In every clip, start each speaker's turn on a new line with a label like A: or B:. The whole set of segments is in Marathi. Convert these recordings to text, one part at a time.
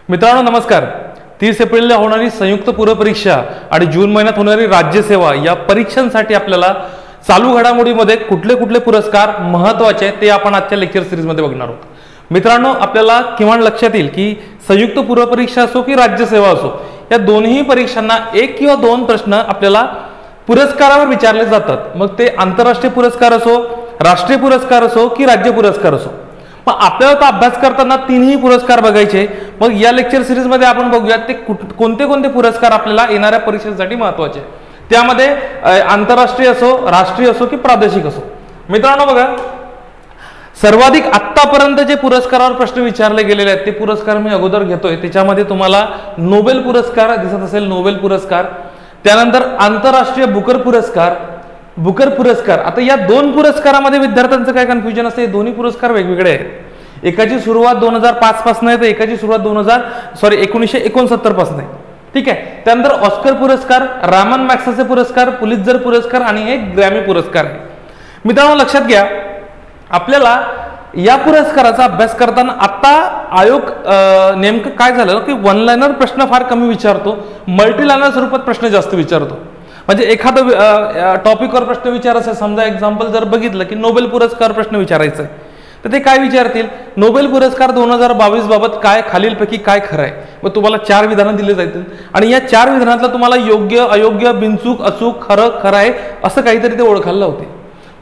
A: मित्रांनो नमस्कार. 30 एप्रिलला होणारी संयुक्त पूर्व परीक्षा आणि जून महिन्यात होणारी राज्यसेवा या परीक्षांसाठी आपल्याला चालू घडामोडीमध्ये कुठले कुठले पुरस्कार महत्त्वाचे ते आपण आजच्या लेक्चर सिरीजमध्ये बघणार आहोत. मित्रांनो आपल्याला किमान लक्षात येईल की संयुक्त पूर्व परीक्षा असो की राज्यसेवा असो या दोन्ही परीक्षांना एक किंवा दोन प्रश्न आपल्याला पुरस्कारावर विचारले जातात. मग ते आंतरराष्ट्रीय पुरस्कार असो, राष्ट्रीय पुरस्कार असो की राज्य पुरस्कार असो. मग आपल्याला तो अभ्यास करताना तीनही पुरस्कार बघायचे. मग या लेक्चर सिरीजमध्ये आपण बघूया ते कोणते कोणते पुरस्कार आपल्याला येणाऱ्या परीक्षेसाठी महत्त्वाचे, त्यामध्ये आंतरराष्ट्रीय असो, राष्ट्रीय असो की प्रादेशिक असो. मित्रांनो बघा, सर्वाधिक आत्तापर्यंत जे पुरस्कारावर प्रश्न विचारले गेलेले आहेत ते पुरस्कार मी अगोदर घेतोय. त्याच्यामध्ये तुम्हाला नोबेल पुरस्कार दिसत असेल, नोबेल पुरस्कार, त्यानंतर आंतरराष्ट्रीय बुकर पुरस्कार. आता या दोन पुरस्कारामध्ये विद्यार्थ्यांचं काय कन्फ्युजन असते, दोन्ही पुरस्कार वेगवेगळे आहेत. एकाची सुरुवात 2005 पासून आहे तर एकाची सुरुवात 1969 पासून आहे. ठीक आहे. त्यानंतर ऑस्कर पुरस्कार, रामन मॅक्सेसे पुरस्कार, पुलित्झर पुरस्कार आणि एक ग्रॅमी पुरस्कार आहे. मित्रांनो लक्षात घ्या, आपल्याला या पुरस्काराचा अभ्यास करताना आता आयोग नेमकं काय झालं की वन लाइनर प्रश्न फार कमी विचारतो, मल्टी लाइनर स्वरूपात प्रश्न जास्त विचारतो. म्हणजे एखादं टॉपिकवर प्रश्न विचारायचा, समजा एक्झाम्पल जर बघितलं की नोबेल पुरस्कार प्रश्न विचारायचा आहे तर ते काय विचारतील, नोबेल पुरस्कार 2022 बाबत काय खालीलपैकी काय खरं आहे. मग तुम्हाला 4 विधानं दिली जातील आणि या 4 विधानातलं तुम्हाला योग्य, अयोग्य, बिनचूक, अचूक, खरं आहे असं काहीतरी ते ओळखायला होते.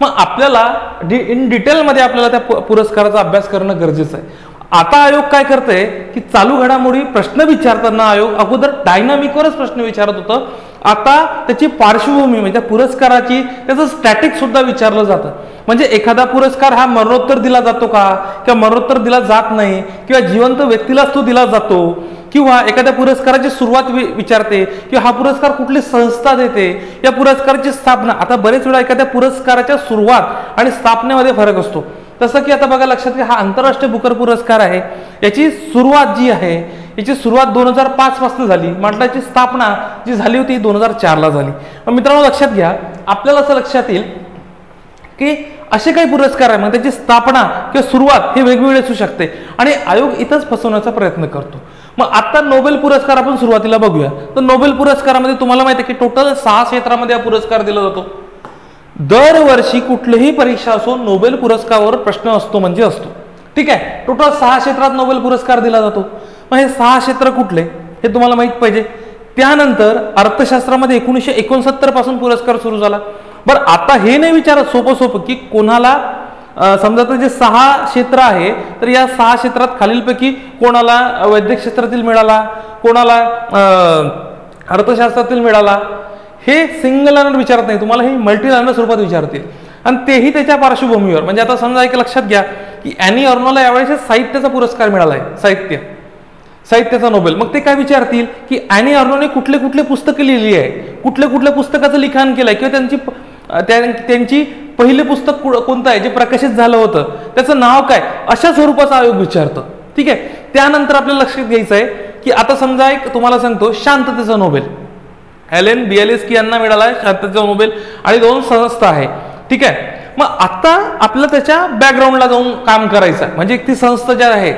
A: मग आपल्याला इन डिटेलमध्ये आपल्याला त्या पुरस्काराचा अभ्यास करणं गरजेचं आहे. आता आयोग काय करतंय की चालू घडामोडी प्रश्न विचारताना आयोग अगोदर डायनामिकवरच प्रश्न विचारत होतं. आता त्याची पार्श्वभूमी म्हणजे त्या पुरस्काराची त्याचं स्टॅटिक सुद्धा विचारलं जातं. म्हणजे एखादा पुरस्कार हा मरणोत्तर दिला जातो का, किंवा मरणोत्तर दिला जात नाही, किंवा जिवंत व्यक्तीलाच तो दिला जातो, किंवा एखाद्या पुरस्काराची सुरुवात विचारते, किंवा हा पुरस्कार कुठली संस्था देते, या पुरस्काराची स्थापना. आता बरेच वेळा एखाद्या पुरस्काराच्या सुरुवात आणि स्थापनेमध्ये फरक असतो. तसं की आता बघा लक्षात घ्या, हा आंतरराष्ट्रीय बुकर पुरस्कार आहे, याची सुरुवात जी आहे याची सुरुवात 2005 पासून झाली, म्हटलं याची स्थापना जी झाली होती 2004 झाली. मित्रांनो लक्षात घ्या, आपल्याला असं लक्षात येईल की असे काही पुरस्कार आहे मग त्याची स्थापना किंवा सुरुवात हे वेगवेगळे असू शकते आणि आयोग इथंच फसवण्याचा प्रयत्न करतो. मग आता नोबेल पुरस्कार आपण सुरुवातीला बघूया. तर नोबेल पुरस्कारामध्ये तुम्हाला माहिती आहे की टोटल 6 क्षेत्रामध्ये हा पुरस्कार दिला जातो. दरवर्षी कुठलीही परीक्षा असो नोबेल पुरस्कारावर प्रश्न असतो म्हणजे असतो. ठीक आहे. टोटल 6 क्षेत्रात नोबेल पुरस्कार दिला जातो. मग हे 6 क्षेत्र कुठले हे तुम्हाला माहित पाहिजे. त्यानंतर अर्थशास्त्रामध्ये 1969 पासून पुरस्कार सुरू झाला. बरं आता हे नाही विचारत सोपं की कोणाला समजा तर जे 6 क्षेत्र आहे तर या 6 क्षेत्रात खालीलपैकी कोणाला वैद्यक क्षेत्रातील मिळाला, कोणाला अर्थशास्त्रातील मिळाला, हे सिंगल लाइनर विचारत नाही, तुम्हाला हे मल्टी लाइनर स्वरूपात विचारतील आणि तेही त्याच्या पार्श्वभूमीवर. म्हणजे आता समजा एक लक्षात घ्या की ॲनी अर्नोला यावेळेस साहित्याचा पुरस्कार मिळाला आहे, साहित्याचा नोबेल. मग ते काय विचारतील की ॲनी अर्नोने कुठले कुठले पुस्तकं लिहिली आहे, कुठल्या कुठल्या पुस्तकाचं लिखाण केलंय, किंवा त्यांची पहिलं पुस्तक कोणतं आहे जे प्रकाशित झालं होतं, त्याचं नाव काय, अशा स्वरूपाचा आयोग विचारतो. ठीक आहे. त्यानंतर आपल्याला लक्षात घ्यायचं आहे की आता समजा एक तुम्हाला सांगतो शांततेचा नोबेल, एलेन बियालिस्की यांना मिळाला आहे शांततेचा नोबेल आणि 2 संस्था आहे. ठीक आहे. मग आता आपल्याला त्याच्या बॅकग्राऊंडला जाऊन काम करायचं आहे. म्हणजे ती संस्था ज्या आहे,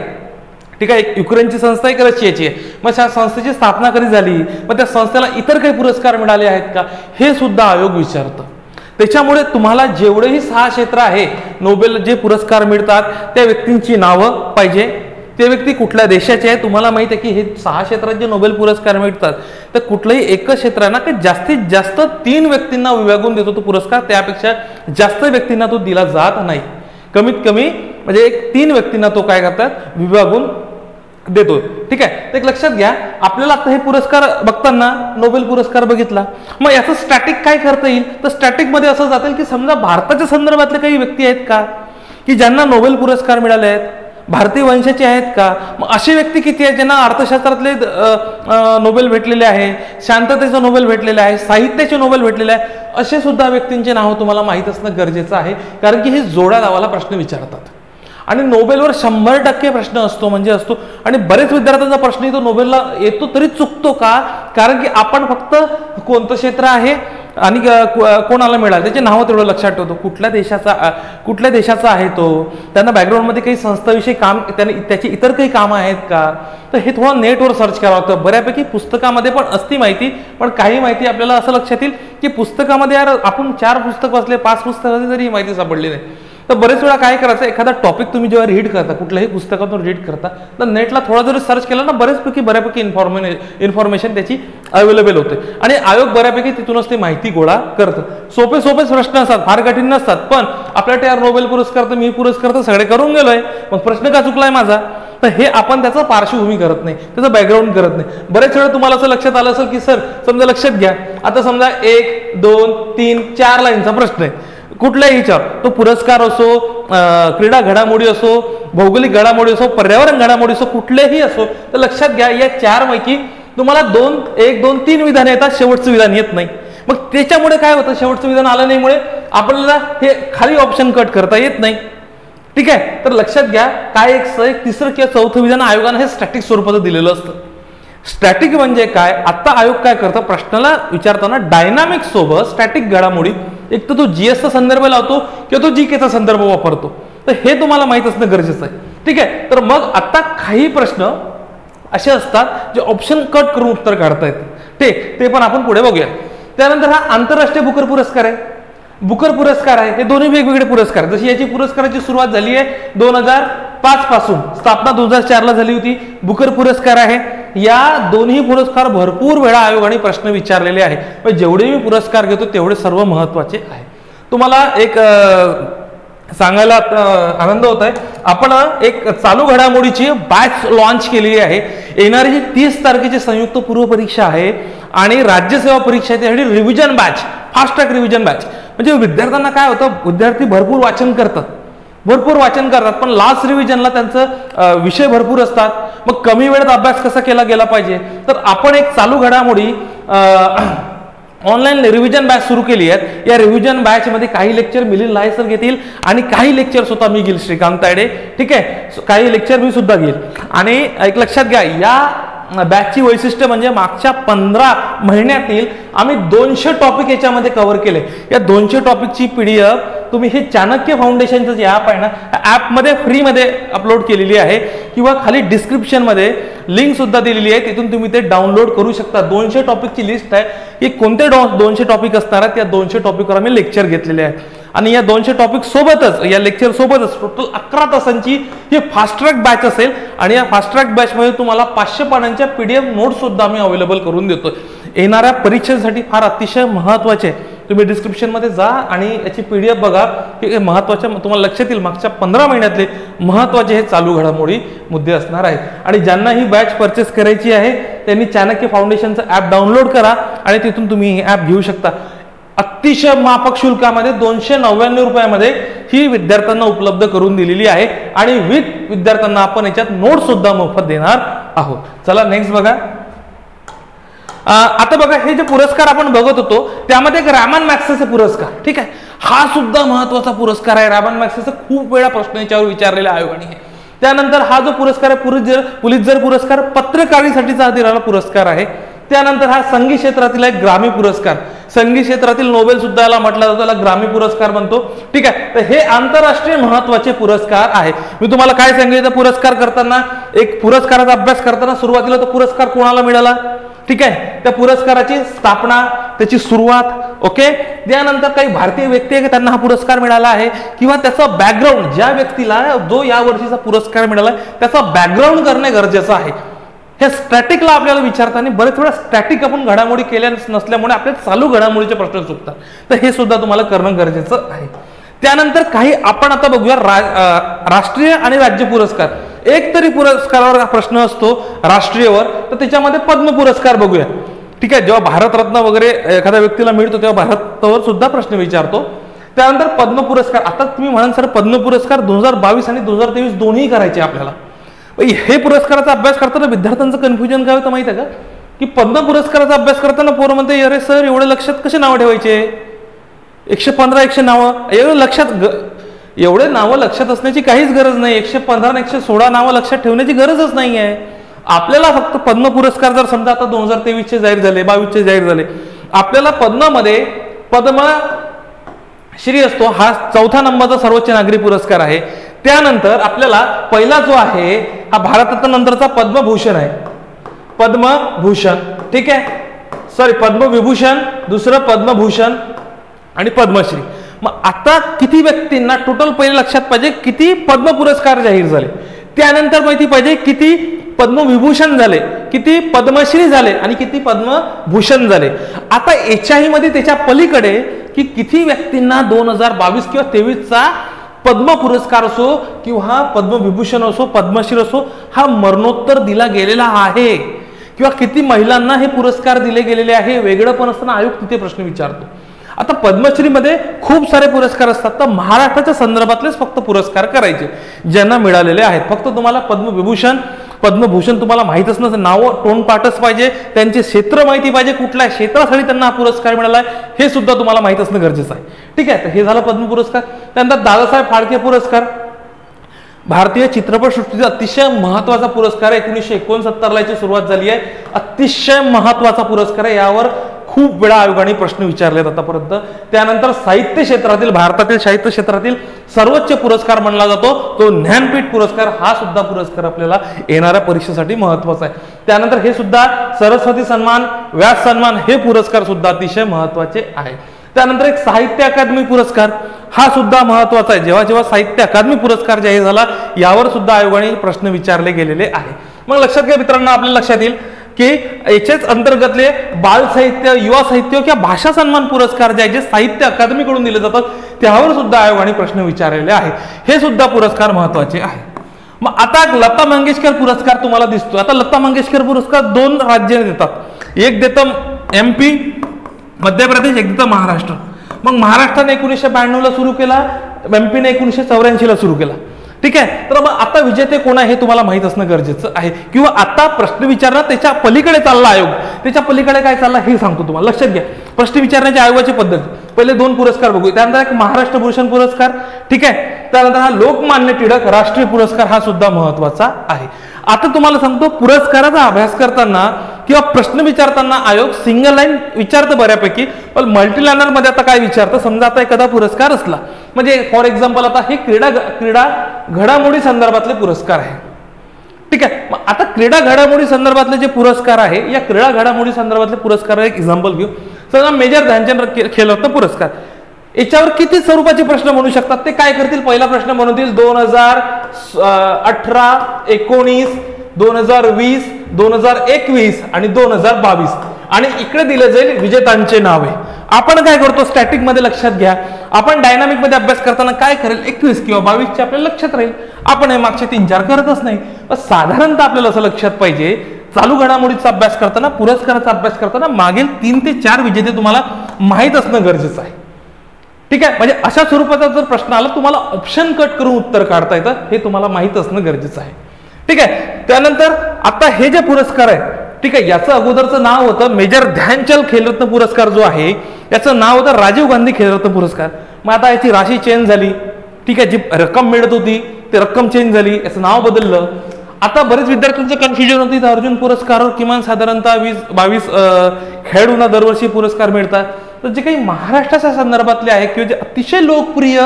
A: ठीक आहे, एक युक्रेनची संस्था आहे, एक रशियाची आहे. मग त्या संस्थेची स्थापना कधी झाली, मग त्या संस्थेला इतर काही पुरस्कार मिळाले आहेत का, हे सुद्धा आयोग विचारतं. त्याच्यामुळे तुम्हाला जेवढेही 6 क्षेत्र आहे नोबेल जे पुरस्कार मिळतात त्या व्यक्तींची नावं पाहिजे, ते व्यक्ती कुठल्या देशाचे आहे. तुम्हाला माहिती आहे की हे 6 क्षेत्रात जे नोबेल पुरस्कार मिळतात तर कुठलंही एकच क्षेत्र ना की जास्तीत जास्त 3 व्यक्तींना विभागून देतो तो पुरस्कार, त्यापेक्षा जास्त व्यक्तींना तो दिला जात नाही. कमीत कमी म्हणजे 3 व्यक्तींना तो काय करतात विभागून देतो. ठीक आहे. तर एक लक्षात घ्या, आपल्याला आता हे पुरस्कार बघताना नोबेल पुरस्कार बघितला, मग याचं स्टॅटिक काय करता येईल, तर स्टॅटिक मध्ये असं जातील की समजा भारताच्या संदर्भातले काही व्यक्ती आहेत का की ज्यांना नोबेल पुरस्कार मिळाले आहेत, भारतीय वंशाचे आहेत का. मग अशी व्यक्ती किती आहेत ज्यांना अर्थशास्त्रातले नोबेल भेटलेले आहे, शांततेचं नोबेल भेटलेले आहे, साहित्याचे नोबेल भेटलेले आहे, असे सुद्धा व्यक्तींचे नाव तुम्हाला माहीत असणं गरजेचं आहे. कारण की हे जोड्या लावाला प्रश्न विचारतात आणि नोबेलवर 100% प्रश्न असतो म्हणजे असतो. आणि बरेच विद्यार्थ्यांचा प्रश्न येतो नोबेलला येतो तरी चुकतो का, कारण की आपण फक्त कोणतं क्षेत्र आहे आणि कोणाला मिळालं त्याचे नावं तेवढं लक्षात ठेवतो, कुठल्या देशाचा आहे तो, त्यांना बॅकग्राऊंडमध्ये काही संस्थाविषयी काम, त्याची इतर काही कामं आहेत का, तर हे थोडं नेटवर सर्च करावं लागतं. बऱ्यापैकी पुस्तकामध्ये पण असती माहिती, पण काही माहिती आपल्याला असं लक्षात येईल की पुस्तकामध्ये यार आपण 4 पुस्तक वाचले, 5 पुस्तक वाचले तरी ही माहिती सापडली नाही. तर बरेच वेळा काय करायचं, एखादा टॉपिक तुम्ही जेव्हा रीड करता, कुठल्याही पुस्तकातून रीड करता, तर नेटला थोडा जरी सर्च केला ना, बऱ्यापैकी इन्फॉर्मेशन त्याची अवेलेबल होते आणि आयोग बऱ्यापैकी तिथूनच ती माहिती गोळा करतं. सोपे प्रश्न असतात, फार कठीण नसतात, पण आपल्याला यार नोबेल पुरस्कार तर मी पुरस्कार तर सगळे करून गेलोय, मग प्रश्न का चुकलाय माझा, तर हे आपण त्याचं पार्श्वभूमी करत नाही, त्याचं बॅकग्राऊंड करत नाही. बरेच वेळा तुम्हाला असं लक्षात आलं असेल की सर समजा लक्षात घ्या, आता समजा 1, 2, 3, 4 लाईनचा प्रश्न आहे कुठल्याही ह्याच्यावर, तो पुरस्कार असो, क्रीडा घडामोडी असो, भौगोलिक घडामोडी असो, पर्यावरण घडामोडी असो, कुठलेही असो, तर लक्षात घ्या या 4 पैकी तुम्हाला 1, 2, 3 विधान येतात, शेवटचं विधान येत नाही. मग त्याच्यामुळे काय होतं, शेवटचं विधान आलं नाहीमुळे आपल्याला हे खाली ऑप्शन कट करता येत नाही. ठीक आहे, तर लक्षात घ्या काय एक तिसरं किंवा चौथं विधान आयोगानं हे स्टॅटिक स्वरूपात दिलेलं असतं. स्टॅटिक म्हणजे काय, आता आयोग काय करतं, प्रश्नाला विचारताना डायनामिक सोबत स्टॅटिक घडामोडी, एक तर तो जीएसचा संदर्भ लावतो किंवा तो जीकेचा संदर्भ वापरतो, तर हे तुम्हाला माहित असणं गरजेचं आहे. ठीक आहे, तर मग आता काही प्रश्न असे असतात जे ऑप्शन कट करून उत्तर काढता येतात, ठीक, ते पण आपण पुढे बघूया. त्यानंतर हा आंतरराष्ट्रीय बुकर पुरस्कार आहे. बुकर पुरस्कार आहे हे दोन्ही वेगवेगळे पुरस्कार, जशी याची पुरस्काराची सुरुवात झाली आहे 2005 पासून, स्थापना 2004 ला झाली होती. बुकर पुरस्कार आहे, या दोन्ही पुरस्कार भरपूर वेळा आयोगाने प्रश्न विचारलेले आहे, जेवढे मी पुरस्कार घेतो तेवढे सर्व महत्वाचे आहे. तुम्हाला एक सांगायला आनंद होत आहे, आपण एक चालू घडामोडीची बॅच लॉन्च केलेली आहे. येणारी जी 30 तारखेची संयुक्त पूर्व परीक्षा आहे आणि राज्यसेवा परीक्षा आहे, त्यासाठी revision batch, fast track revision batch. म्हणजे विद्यार्थ्यांना काय होतं, विद्यार्थी भरपूर वाचन करतात, पण लास्ट रिव्हिजनला त्यांचं विषय भरपूर असतात, मग कमी वेळेत अभ्यास कसा केला गेला पाहिजे, तर आपण एक चालू घडामोडी ऑनलाईन रिव्हिजन बॅच सुरू केली आहे. या रिव्हिजन बॅच मध्ये काही लेक्चर मिलिंद लाहे सर घेतील आणि काही लेक्चर स्वतः मी घेईल, श्रीकांत तायडे. ठीक आहे, काही लेक्चर मी सुद्धा घेईल. आणि एक लक्षात घ्या, या बॅचची वैशिष्ट्य म्हणजे मागच्या 15 महिन्यातील आम्ही 200 टॉपिक याच्यामध्ये कव्हर केले. या 200 टॉपिकची PDF तुम्ही हे चाणक्य फाउंडेशनचं जे ॲप आहे ना, ॲपमध्ये फ्रीमध्ये अपलोड केलेली आहे किंवा खाली डिस्क्रिप्शनमध्ये लिंक सुद्धा दिलेली आहे, तिथून तुम्ही ते डाउनलोड करू शकता. 200 टॉपिकची लिस्ट आहे की कोणते 200 टॉपिक असणार आहेत, त्या 200 टॉपिकवर आम्ही लेक्चर घेतलेले आहे. आणि या 200 टॉपिक सोबतच, या लेक्चर सोबतच टोटल 11 तासांची ही फास्ट ट्रॅक बॅच असेल. आणि या फास्ट ट्रॅक बॅचमध्ये तुम्हाला 500 पानांच्या PDF नोट्स सुद्धा आम्ही अवेलेबल करून देतोय. येणाऱ्या परीक्षेसाठी फार अतिशय महत्त्वाचे, तुम्ही डिस्क्रिप्शनमध्ये जा आणि याची PDF बघा, हे महत्त्वाच्या, तुम्हाला लक्षात येईल मागच्या 15 महिन्यातले महत्त्वाचे हे चालू घडामोडी मुद्दे असणार आहेत. आणि ज्यांना ही बॅच परचेस करायची आहे त्यांनी चाणक्य फाउंडेशनचं ॲप डाउनलोड करा आणि तिथून तुम्ही हे ॲप घेऊ शकता. अतिशय माफक शुल्कामध्ये 299 रुपयामध्ये ही विद्यार्थ्यांना उपलब्ध करून दिलेली आहे आणि विद्यार्थ्यांना आपण याच्यात नोट्स सुद्धा मोफत देणार आहोत. चला नेक्स्ट बघा. आता बघा, हे जे पुरस्कार आपण बघत होतो त्यामध्ये एक रामन मॅग्सेसे पुरस्कार, ठीक आहे, हा सुद्धा महत्वाचा पुरस्कार आहे. रामन मॅग्सेसे खूप वेळा प्रश्न याच्यावर विचारलेले आयोगाने आहे. त्यानंतर हा जो पुरस्कार आहे पुलित्झर पुरस्कार पत्रकारितेसाठीचा दिलेला पुरस्कार आहे. त्यानंतर हा संगीत क्षेत्रातील एक ग्रामी पुरस्कार, संगीत क्षेत्रातील नोबेल सुद्धा याला म्हटलं जातं, त्याला ग्रामी पुरस्कार म्हणतो. ठीक आहे, तर हे आंतरराष्ट्रीय महत्वाचे पुरस्कार आहे. मी तुम्हाला काय सांगितलं, पुरस्कार करताना, एक पुरस्काराचा अभ्यास करताना सुरुवातीला तो पुरस्कार कोणाला मिळाला, ठीक आहे, त्या पुरस्काराची स्थापना, त्याची सुरुवात, ओके. त्यानंतर काही भारतीय व्यक्ती आहे त्यांना हा पुरस्कार मिळाला आहे किंवा त्याचा बॅकग्राऊंड, ज्या व्यक्तीला जो या वर्षीचा पुरस्कार मिळाला त्याचा बॅकग्राऊंड करणे गरजेचं आहे. हे स्टॅटिकला आपल्याला विचारताना बरेच वेळा स्टॅटिक आपण घडामोडी केल्या नसल्यामुळे आपल्या चालू घडामोडीचे प्रश्न चुकतात, तर हे सुद्धा तुम्हाला करणं गरजेचं आहे. त्यानंतर काही आपण आता बघूया राष्ट्रीय आणि राज्य पुरस्कार. एक तरी पुरस्कारावर प्रश्न असतो राष्ट्रीयवर, तर त्याच्यामध्ये पद्म पुरस्कार बघूया. ठीक आहे, जेव्हा भारतरत्न वगैरे एखाद्या व्यक्तीला मिळतो तेव्हा भारतावर सुद्धा प्रश्न विचारतो. त्यानंतर पद्म पुरस्कार, आता तुम्ही म्हणाल सर पद्म पुरस्कार 2022 आणि 2023 दोन्ही करायचे आपल्याला. हे पुरस्काराचा अभ्यास करताना विद्यार्थ्यांचं कन्फ्युजन काय होतं माहिती आहे का, की पद्म पुरस्काराचा अभ्यास करताना पोरं म्हणते अरे सर एवढे लक्षात कसे नावं ठेवायचे, 115 नावं एवढे नावं लक्षात असण्याची काहीच गरज नाही. 115 आणि 116 नावं लक्षात ठेवण्याची गरजच नाही आहे. आपल्याला फक्त पद्म पुरस्कार जर समजा आता 2023 चे जाहीर झाले, 22 चे जाहीर झाले, आपल्याला पद्ममध्ये पद्मश्री असतो हा 4था नंबरचा सर्वोच्च नागरी पुरस्कार आहे. त्यानंतर आपल्याला पहिला जो आहे हा भारतरत्न नंतरचा पद्मभूषण आहे. पद्मभूषण, ठीक आहे, सॉरी पद्मविभूषण, दुसरं पद्मभूषण आणि पद्मश्री. मग आता किती व्यक्तींना टोटल पहिले लक्षात पाहिजे किती पद्म पुरस्कार जाहीर झाले, त्यानंतर माहिती पाहिजे किती पद्मविभूषण झाले, किती पद्मश्री झाले आणि किती पद्मभूषण झाले. आता याच्याही मध्ये त्याच्या पलीकडे की किती व्यक्तींना 2022 किंवा 23चा पद्म पुरस्कार असो किंवा पद्मविभूषण असो पद्मश्री असो हा मरणोत्तर दिला गेलेला आहे, किंवा किती महिलांना हे पुरस्कार दिले गेलेले आहे. वेगळं पण असताना आयोग तिथे प्रश्न विचारतो. आता पद्मश्रीमध्ये खूप सारे पुरस्कार असतात, तर महाराष्ट्राच्या संदर्भातलेच फक्त पुरस्कार करायचे ज्यांना मिळालेले आहेत. फक्त तुम्हाला पद्मविभूषण पद्मभूषण तुम्हाला माहितच नसेल, नावं तोंडपाठच पाहिजे, त्यांचे क्षेत्र माहिती पाहिजे, कुठल्या क्षेत्रासाठी त्यांना हा पुरस्कार मिळाला आहे हे सुद्धा तुम्हाला माहित असणं गरजेचं आहे. ठीक आहे, तर हे झालं पद्म पुरस्कार. त्यानंतर दादासाहेब फाळके पुरस्कार भारतीय चित्रपटसृष्टीचा अतिशय महत्वाचा पुरस्कार आहे. 1969 ला याची सुरुवात झाली आहे. अतिशय महत्वाचा पुरस्कार आहे, यावर खूप वेळा आयोगाने प्रश्न विचारले आतापर्यंत. त्यानंतर साहित्य क्षेत्रातील भारतातील साहित्य क्षेत्रातील सर्वोच्च पुरस्कार मानला जातो तो ज्ञानपीठ पुरस्कार. हा सुद्धा पुरस्कार आपल्याला येणाऱ्या परीक्षेसाठी महत्वाचा आहे. त्यानंतर हे सुद्धा सरस्वती सन्मान व्यास सन्मान हे पुरस्कार सुद्धा अतिशय महत्वाचे आहे. त्यानंतर एक साहित्य अकादमी पुरस्कार हा सुद्धा महत्वाचा आहे. जेव्हा जेव्हा साहित्य अकादमी पुरस्कार जाहीर झाला यावर सुद्धा आयोगाने प्रश्न विचारले गेलेले आहे. मग लक्षात घ्या मित्रांनो, आपल्या लक्षात येईल की याच्याच अंतर्गतले बाल साहित्य युवा साहित्य किंवा भाषा सन्मान पुरस्कार जे आहे जे साहित्य अकादमीकडून दिले जातात त्यावर सुद्धा आयोगाने प्रश्न विचारलेले आहे. हे सुद्धा पुरस्कार महत्वाचे आहे. मग आता लता मंगेशकर पुरस्कार तुम्हाला दिसतो. आता लता मंगेशकर पुरस्कार 2 राज्याने देतात, एक देतं MP मध्य प्रदेश, एक देतं महाराष्ट्र. मग महाराष्ट्राने 1992 ला सुरू केला, MP ने 1984 ला सुरू केला. ठीक आहे, तर मग आता विजेते कोण आहे हे तुम्हाला माहित असणं गरजेचं आहे, किंवा आता प्रश्न विचारणार त्याच्या पलीकडे चालला आयोग, त्याच्या पलीकडे काय चालला हे सांगतो तुम्हाला. लक्षात घ्या प्रश्न विचारण्याच्या आयोगाची पद्धत. पहिले 2 पुरस्कार बघू, त्यानंतर एक महाराष्ट्र भूषण पुरस्कार, ठीक आहे, त्यानंतर हा लोकमान्य टिळक राष्ट्रीय पुरस्कार हा सुद्धा महत्वाचा आहे. आता तुम्हाला सांगतो पुरस्काराचा अभ्यास करताना किंवा प्रश्न विचारताना आयोग सिंगल लाईन विचारतं बऱ्यापैकी, पण मल्टी लाईनर मध्ये आता काय विचारतं, समजा आता एखादा पुरस्कार असला म्हणजे फॉर एक्झाम्पल आता हे क्रीडा घडामोडी संदर्भातले पुरस्कार आहे. ठीक आहे, मग आता क्रीडा घडामोडी संदर्भातले जे पुरस्कार आहे या क्रीडा घडामोडी संदर्भातले पुरस्कार एक एक्झाम्पल घेऊ. समजा मेजर ध्यानचंद खेलरत्न पुरस्कार, याच्यावर किती स्वरूपाचे प्रश्न म्हणू शकतात ते काय करतील. पहिला प्रश्न म्हणतील 2018, 19, 2020, 2021 आणि 2022 आणि इकडे दिले जाईल विजेत्यांचे नावे. आपण काय करतो स्टॅटिक मध्ये लक्षात घ्या, आपण डायनामिक मध्ये अभ्यास करताना काय करेल 21 किंवा 22 चे आपल्याला लक्षात राहील, आपण हे मागचे 3-4 करतच नाही. साधारणतः आपल्याला असं लक्षात पाहिजे चालू घडामोडीचा अभ्यास करताना पुरस्काराचा अभ्यास करताना मागील 3 ते 4 विजेते तुम्हाला माहित असणं गरजेचं आहे. ठीक आहे, म्हणजे अशा स्वरूपाचा जर प्रश्न आला तुम्हाला ऑप्शन कट करून उत्तर काढता येतं हे तुम्हाला माहित असणं गरजेचं आहे. ठीक आहे, त्यानंतर आता हे जे पुरस्कार आहे, ठीक आहे, याचं अगोदरचं नाव होतं मेजर ध्यानचंद खेलरत्न पुरस्कार जो आहे याचं नाव होतं राजीव गांधी खेलरत्न पुरस्कार. मग आता याची राशी चेंज झाली, ठीक आहे, जी रक्कम मिळत होती ते रक्कम चेंज झाली, याचं नाव बदललं. आता बरेच विद्यार्थ्यांचं कन्फ्युजन होती, तर अर्जुन पुरस्कारावर किमान साधारणतः 20-22 खेळाडूंना दरवर्षी पुरस्कार मिळतात. तर जे काही महाराष्ट्राच्या संदर्भातले आहे किंवा जे अतिशय लोकप्रिय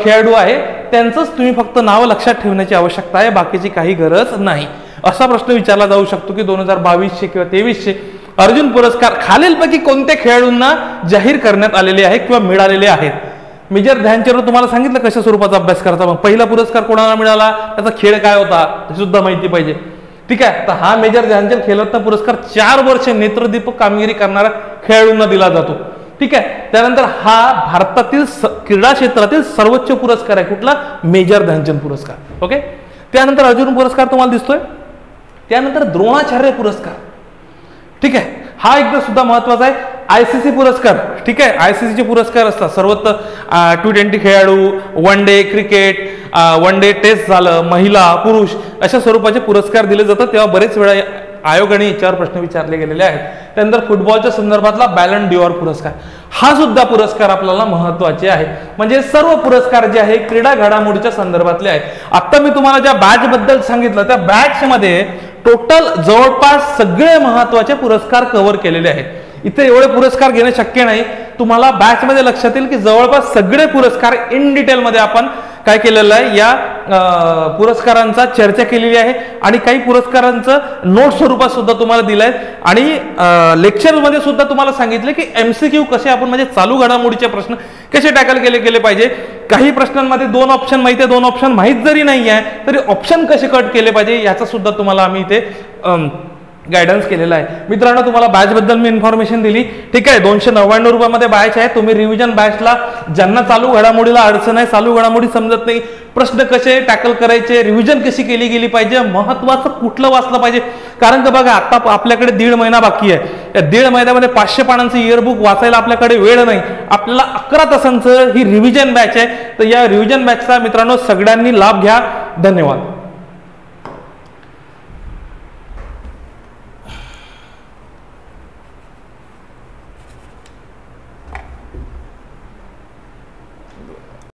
A: खेळाडू आहे त्यांचंच तुम्ही फक्त नाव लक्षात ठेवण्याची आवश्यकता आहे, बाकीची काही गरज नाही. असा प्रश्न विचारला जाऊ शकतो की 2022 किंवा 23 अर्जुन पुरस्कार खालीलपैकी कोणत्या खेळाडूंना जाहीर करण्यात आलेले आहे किंवा मिळालेले आहेत. मेजर ध्यानचंद तुम्हाला सांगितलं कशा स्वरूपाचा अभ्यास करता. मग पहिला पुरस्कार कोणाला मिळाला, त्याचा खेळ काय होता हे सुद्धा माहिती पाहिजे. ठीक आहे, तर हा मेजर ध्यानचंद खेलरत्न पुरस्कार 4 वर्ष नेत्रदीपक कामगिरी करणाऱ्या खेळाडूंना दिला जातो. ठीक आहे, त्यानंतर हा भारतातील क्रीडा क्षेत्रातील सर्वोच्च पुरस्कार आहे. कुठला, मेजर ध्यानचंद पुरस्कार. ओके, त्यानंतर अर्जुन पुरस्कार तुम्हाला दिसतोय. त्यानंतर द्रोणाचार्य पुरस्कार, ठीक आहे, हा एकदा सुद्धा महत्वाचा आहे. ICC पुरस्कार, ठीक आहे, ICC चे पुरस्कार असतात सर्वत्र T20 खेळाडू, one day cricket, one day test झालं, महिला पुरुष अशा स्वरूपाचे पुरस्कार दिले जातात. तेव्हा बरेच वेळा आयोगाने याच्यावर प्रश्न विचारले गेलेले आहेत. त्यानंतर फुटबॉलच्या संदर्भातला बॅलन डिओर पुरस्कार, हा सुद्धा पुरस्कार आपल्याला महत्वाचे आहे. म्हणजे सर्व पुरस्कार जे आहे क्रीडा घडामोडीच्या संदर्भातले आहेत. आता मी तुम्हाला ज्या बॅच बद्दल सांगितलं त्या बॅच मध्ये टोटल जवळपास सगळे महत्वाचे पुरस्कार कव्हर केलेले आहेत. इथे एवढे पुरस्कार घेणं शक्य नाही. तुम्हाला बॅच मध्ये लक्षात येईल की जवळपास सगळे पुरस्कार इन डिटेल मध्ये आपण काय केलेलं आहे, या पुरस्कारांचा चर्चा केलेली आहे आणि काही पुरस्कारांचं नोट स्वरूपात सुद्धा तुम्हाला दिलंय आणि लेक्चर मध्ये सुद्धा तुम्हाला सांगितलं की MCQ कसे आपण म्हणजे चालू घडामोडीचे प्रश्न कसे टॅकल केले पाहिजे. काही प्रश्नांमध्ये 2 ऑप्शन माहिती आहे, 2 ऑप्शन माहीत जरी नाही आहे तरी ऑप्शन कसे कट केले पाहिजे याचा सुद्धा तुम्हाला आम्ही इथे गायडन्स केलेला आहे. मित्रांनो, तुम्हाला बॅच बद्दल मी इन्फॉर्मेशन दिली. ठीक आहे, 299 रुपयामध्ये बॅच आहे. तुम्ही रिव्हिजन बॅचला, ज्यांना चालू घडामोडीला अडचण आहे, चालू घडामोडी समजत नाही, प्रश्न कसे टॅकल करायचे, रिव्हिजन कशी केली गेली पाहिजे, महत्वाचं कुठलं वाचलं पाहिजे, कारण का बघा आता आपल्याकडे 1.5 महिना बाकी आहे. या 1.5 महिन्यामध्ये 500 पानांचं इयरबुक वाचायला आपल्याकडे वेळ नाही. आपल्याला 11 तासांचं ही रिव्हिजन बॅच आहे. तर या रिव्हिजन बॅचचा मित्रांनो सगळ्यांनी लाभ घ्या. धन्यवाद.